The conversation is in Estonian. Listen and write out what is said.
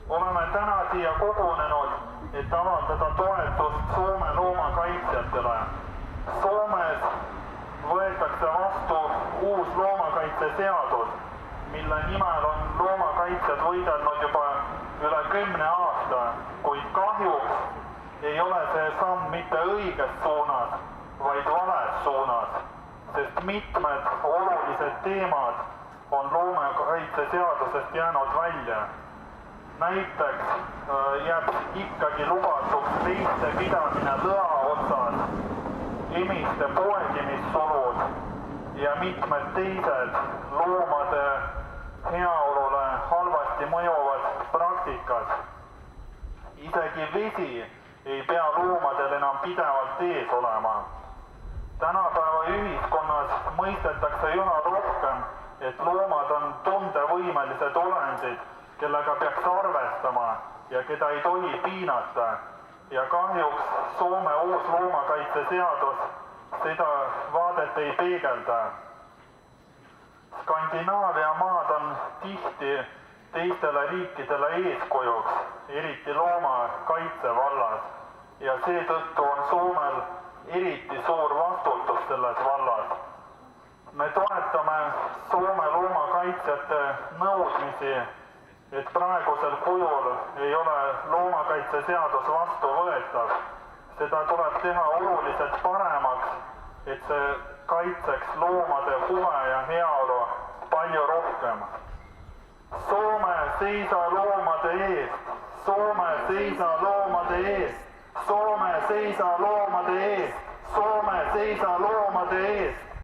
Oleme täna siia kogunenud, et avaldada toetust Soome loomakaitsjatele. Soomes võetakse vastu uus loomakaitseseadus, mille nimel on loomakaitsjad võidelnud juba üle 10 aasta, kuid kahjuks ei ole see samm mitte õiges suunas, vaid vales suunas, sest mitmed olulised teemad on loomakaitseseadusest jäänud välja. Näiteks jääb ikkagi lubatuks veiste pidamine lõa otsas, emiste poegimissulud ja mitmed teised loomade heaolule halvasti mõjuvad praktikad. Isegi vesi ei pea loomadel enam pidevalt ees olema. Tänapäeva ühiskonnas mõistetakse üha rohkem, et loomad on tundevõimelised olendid, kellega peaks arvestama ja keda ei tohi piinata. Ja kahjuks Soome uus loomakaitseseadus seda vaadet ei peegelda. Skandinaavia maad on tihti teistele riikidele eeskujuks, eriti loomakaitse vallas, ja seetõttu on Soomel eriti suur vastutus selles vallas. Me toetame Soome loomakaitsjate nõudmisi, et praegusel kujul ei ole loomakaitseseadus vastuvõetav. Seda tuleb teha oluliselt paremaks, et see kaitseks loomade huve ja heaolu palju rohkem. Soome seisa loomade eest! Soome seisa loomade eest! Soome seisa loomade eest! Soome seisa loomade eest!